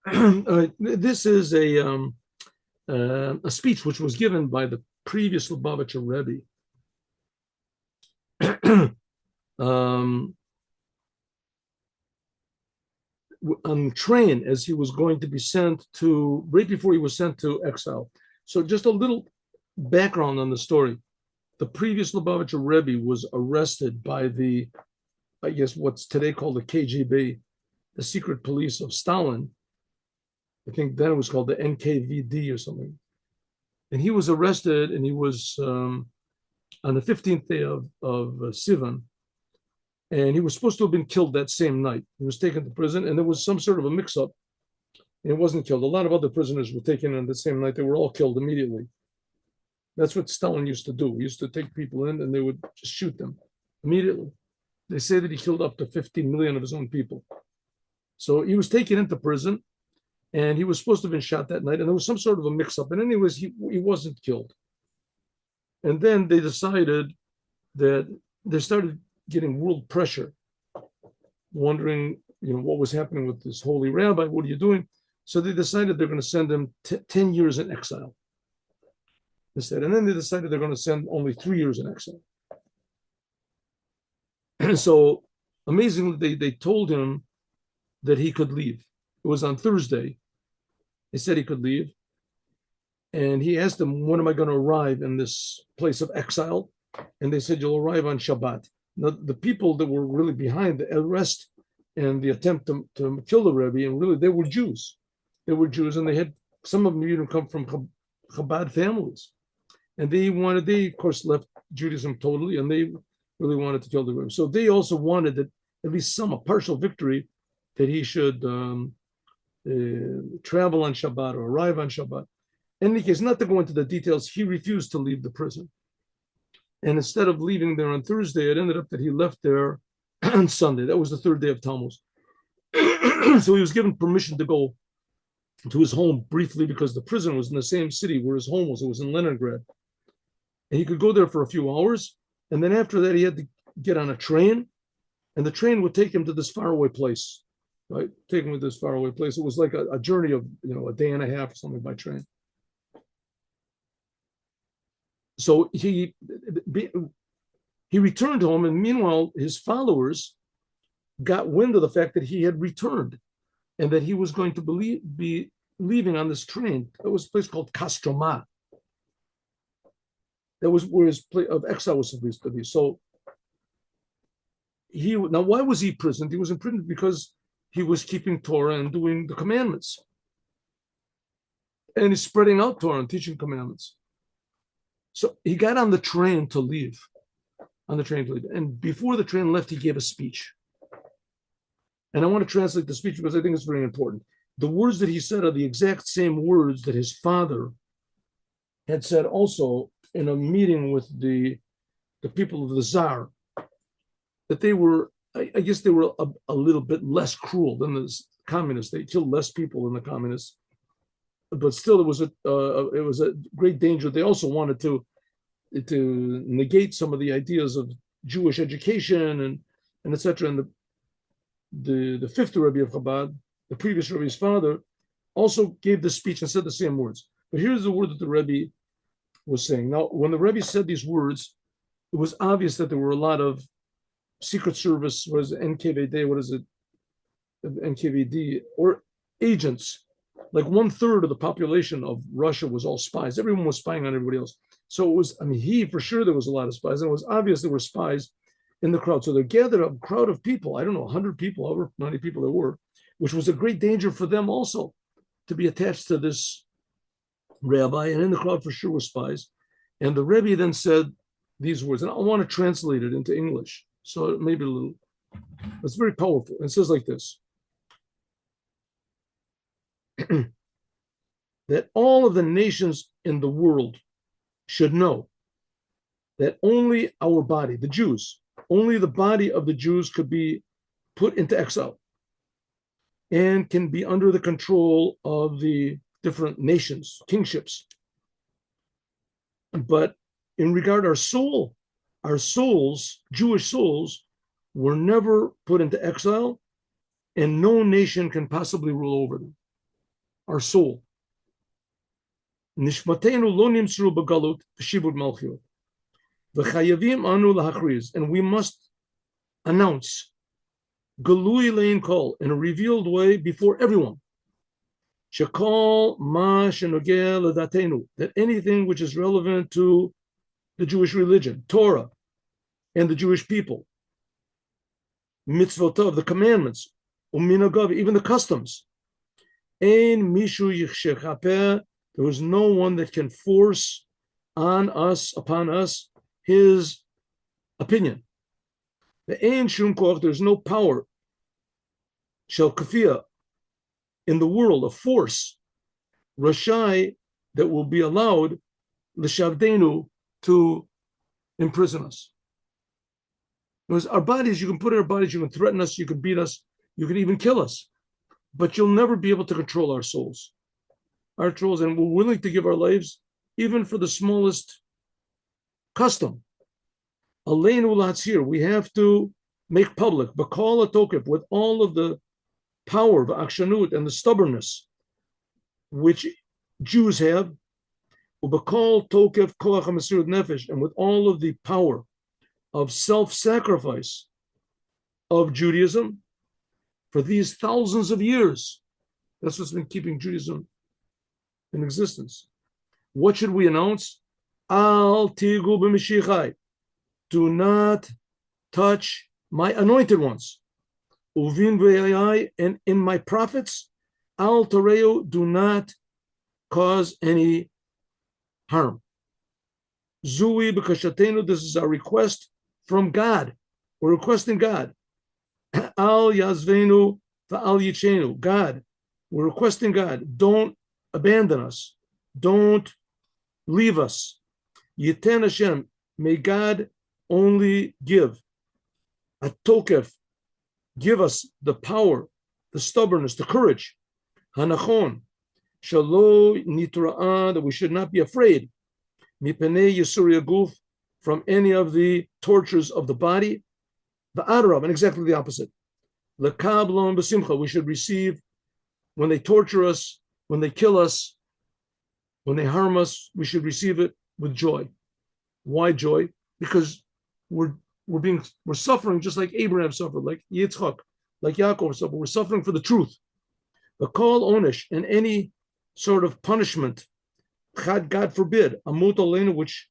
This is a speech which was given by the previous Lubavitcher Rebbe um, on the train as he was going to be sent to, right before he was sent to exile. So just a little background on the story. The previous Lubavitcher Rebbe was arrested by the, I guess what's today called the KGB, the secret police of Stalin. I think then it was called the NKVD or something. And he was arrested, and he was on the 15th day of Sivan, and he was supposed to have been killed that same night. He was taken to prison, and there was some sort of a mix-up, and he wasn't killed. A lot of other prisoners were taken on the same night. They were all killed immediately. That's what Stalin used to do. He used to take people in, and they would just shoot them immediately. They say that he killed up to 50 million of his own people. So he was taken into prison, and he was supposed to have been shot that night, and there was some sort of a mix-up. And anyways, he wasn't killed. And then they decided that they started getting world pressure, wondering, what was happening with this holy rabbi? What are you doing? So they decided they're going to send him 10 years in exile. Instead. And then they decided they're going to send only 3 years in exile. And so amazingly, they told him that he could leave. It was on Thursday. They said he could leave. And he asked them, when am I going to arrive in this place of exile? And they said, you'll arrive on Shabbat. Now, the people that were really behind the arrest and the attempt to kill the Rebbe, and really they were Jews. They were Jews, and they had, some of them even come from Chabad families. And they of course, left Judaism totally, and they really wanted to kill the Rebbe. So they also wanted that at least a partial victory, that he should travel on Shabbat or arrive on Shabbat. In any case, not to go into the details, he refused to leave the prison. And instead of leaving there on Thursday, it ended up that he left there on Sunday. That was the third day of Tammuz. So he was given permission to go to his home briefly, because the prison was in the same city where his home was. It was in Leningrad. And he could go there for a few hours. And then after that, he had to get on a train, and the train would take him to this faraway place, right? Take him to this faraway place. It was like a journey of, a day and a half or something by train. So he returned home, and meanwhile, his followers got wind of the fact that he had returned, and that he was going to be leaving on this train. It was a place called Kostroma. That was where his place of exile was supposed to be. So now, why was he imprisoned? He was imprisoned because he was keeping Torah and doing the commandments, and he's spreading out Torah and teaching commandments. So he got on the train to leave. And before the train left, he gave a speech. And I want to translate the speech because I think it's very important. The words that he said are the exact same words that his father had said also in a meeting with the people of the Tsar, that they were, I guess they were a little bit less cruel than the communists. They killed less people than the communists, but still it was a great danger. They also wanted to negate some of the ideas of Jewish education and etc. And the fifth Rebbe of Chabad, the previous Rebbe's father, also gave the speech and said the same words. But here's the word that the Rebbe was saying. Now, when the Rebbe said these words, it was obvious that there were a lot of Secret Service, what is it, NKVD, what is it, NKVD, or agents. Like 1/3 of the population of Russia was all spies. Everyone was spying on everybody else. So it was, for sure there was a lot of spies, and it was obvious there were spies in the crowd. So they gathered a crowd of people, I don't know, 100 people, however many people there were, which was a great danger for them also to be attached to this rabbi. And in the crowd for sure were spies. And the Rebbe then said these words, and I want to translate it into English. So maybe a little, it's very powerful. It says like this: that all of the nations in the world should know that only our body, the Jews, only the body of the Jews could be put into exile and can be under the control of the different nations, kingships. But in regard our souls, Jewish souls, were never put into exile, and no nation can possibly rule over them. our soul. Nishmatenu lo nimsru b'galut b'shibud malchut. V'chayavim anu lahachriz. And we must announce galui lein kol in a revealed way before everyone. Shekol ma shenogeh ledatenu. That anything which is relevant to the Jewish religion, Torah, and the Jewish people, mitzvotov, the commandments, uminagav, even the customs. Ein mishu yichshechapeh. There is no one that can force upon us, his opinion. The ein shum koch, there's no power, shel kafia, in the world, a force, rashai, that will be allowed, l'shavdenu, to imprison us. Because our bodies, you can put in our bodies, you can threaten us, you can beat us, you can even kill us, but you'll never be able to control our souls. Our souls, and we're willing to give our lives even for the smallest custom. Aleinu latzir, we have to make public, bakal atokif, with all of the power, the akshanut, and the stubbornness which Jews have, ubakal tokif koach hamasirut nefesh, and with all of the power of self-sacrifice of Judaism for these thousands of years. That's what's been keeping Judaism in existence. What should we announce? Al tigu b'mishichai. Do not touch my anointed ones. Uvin v'ayai, and in my prophets, al tareu, do not cause any harm. Zui b'kashatenu, this is our request from God. We're requesting God. Al yazvenu v'al yichenu. God, we're requesting God. Don't abandon us. Don't leave us. Yiten Hashem, may God only give. A tokef, give us the power, the stubbornness, the courage. Hanachon, shalo nitra'ah, that we should not be afraid. Mipenei yisuri aguf, from any of the tortures of the body. The adarab, and exactly the opposite. Lekablon b'simcha, we should receive when they torture us, when they kill us, when they harm us, we should receive it with joy. Why joy? Because we're suffering just like Abraham suffered, like Yitzchak, like Yaakov suffered. We're suffering for the truth. The kol onish, and any sort of punishment, God forbid, amut aleinu, which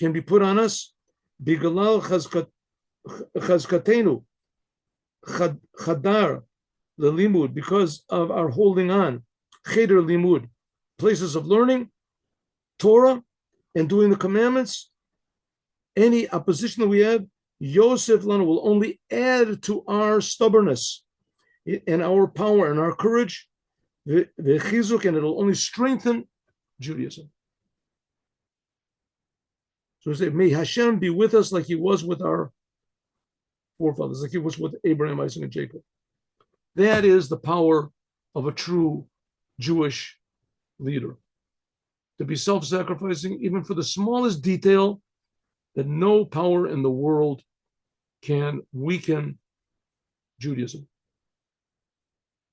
can be put on us, bigalal chazkatenu, chadar lelimud, because of our holding on, cheder limud, places of learning, Torah, and doing the commandments. Any opposition that we have, Yosef Lanu, will only add to our stubbornness and our power and our courage, and it'll only strengthen Judaism. So we say, may Hashem be with us like he was with our forefathers, like he was with Abraham, Isaac, and Jacob. That is the power of a true Jewish leader. To be self-sacrificing, even for the smallest detail, that no power in the world can weaken Judaism.